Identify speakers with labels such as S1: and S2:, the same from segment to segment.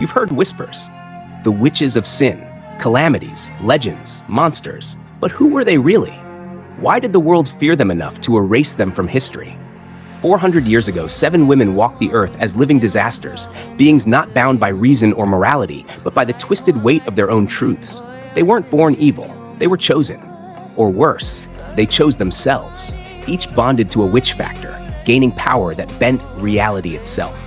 S1: You've heard whispers. The witches of sin, calamities, legends, monsters. But who were they really? Why did the world fear them enough to erase them from history? 400 years ago, 7 women walked the earth as living disasters, beings not bound by reason or morality, but by the twisted weight of their own truths. They weren't born evil, they were chosen. Or worse, they chose themselves, each bonded to a witch factor, gaining power that bent reality itself.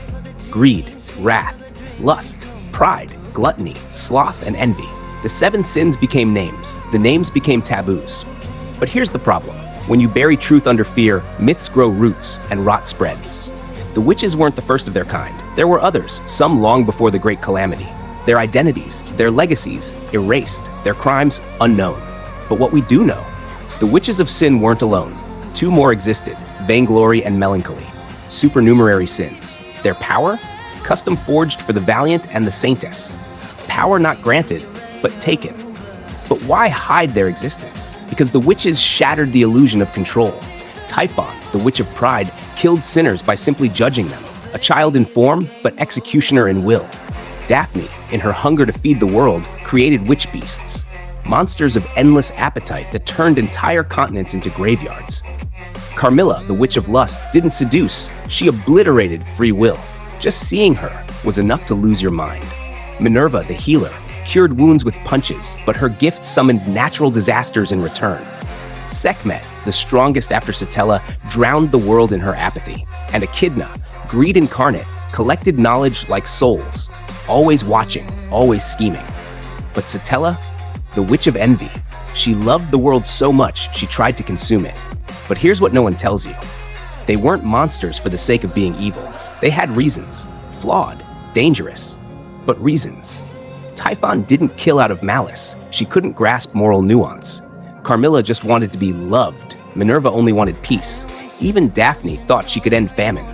S1: Greed, wrath, lust, pride, gluttony, sloth, and envy. The 7 sins became names. The names became taboos. But here's the problem. When you bury truth under fear, myths grow roots and rot spreads. The witches weren't the first of their kind. There were others, some long before the Great Calamity. Their identities, their legacies, erased, their crimes unknown. But what we do know, the witches of sin weren't alone. 2 more existed, vainglory and melancholy, supernumerary sins. Their power? Custom forged for the valiant and the saintess. Power not granted, but taken. But why hide their existence? Because the witches shattered the illusion of control. Typhon, the witch of pride, killed sinners by simply judging them. A child in form, but executioner in will. Daphne, in her hunger to feed the world, created witch beasts. Monsters of endless appetite that turned entire continents into graveyards. Carmilla, the witch of lust, didn't seduce, she obliterated free will. Just seeing her was enough to lose your mind. Minerva, the healer, cured wounds with punches, but her gift summoned natural disasters in return. Sekhmet, the strongest after Satella, drowned the world in her apathy. And Echidna, greed incarnate, collected knowledge like souls, always watching, always scheming. But Satella, the witch of envy, she loved the world so much she tried to consume it. But here's what no one tells you. They weren't monsters for the sake of being evil. They had reasons, flawed, dangerous, but reasons. Typhon didn't kill out of malice. She couldn't grasp moral nuance. Carmilla just wanted to be loved. Minerva only wanted peace. Even Daphne thought she could end famine.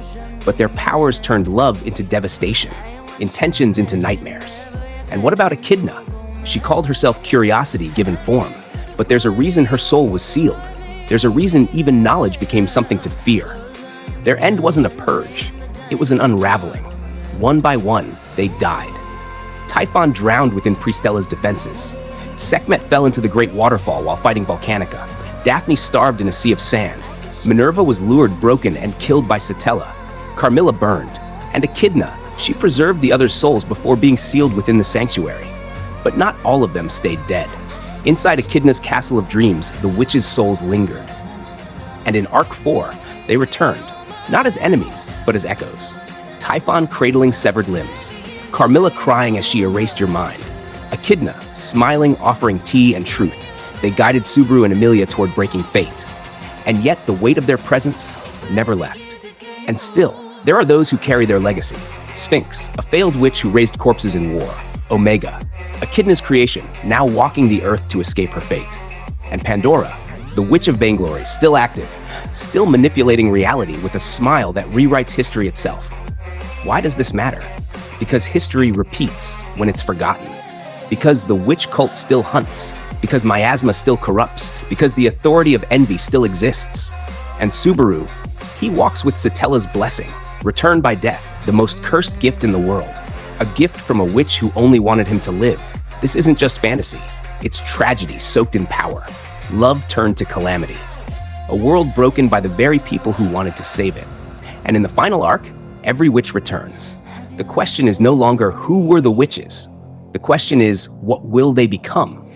S1: But their powers turned love into devastation, intentions into nightmares. And what about Echidna? She called herself curiosity given form. But there's a reason her soul was sealed. There's a reason even knowledge became something to fear. Their end wasn't a purge. It was an unraveling. One by one, they died. Typhon drowned within Priestella's defenses. Sekhmet fell into the great waterfall while fighting Volcanica. Daphne starved in a sea of sand. Minerva was lured, broken, and killed by Satella. Carmilla burned. And Echidna, she preserved the other souls before being sealed within the sanctuary. But not all of them stayed dead. Inside Echidna's castle of dreams, the witches' souls lingered. And in Arc 4, they returned, not as enemies, but as echoes. Typhon cradling severed limbs. Carmilla crying as she erased your mind. Echidna smiling, offering tea and truth. They guided Subaru and Emilia toward breaking fate. And yet the weight of their presence never left. And still, there are those who carry their legacy. Sphinx, a failed witch who raised corpses in war. Omega, Echidna's creation, now walking the earth to escape her fate. And Pandora, the witch of vainglory, still active, still manipulating reality with a smile that rewrites history itself. Why does this matter? Because history repeats when it's forgotten. Because the witch cult still hunts. Because miasma still corrupts. Because the authority of envy still exists. And Subaru, he walks with Satella's blessing, returned by death, the most cursed gift in the world. A gift from a witch who only wanted him to live. This isn't just fantasy. It's tragedy soaked in power. Love turned to calamity. A world broken by the very people who wanted to save it. And in the final arc, every witch returns. The question is no longer who were the witches. The question is, what will they become?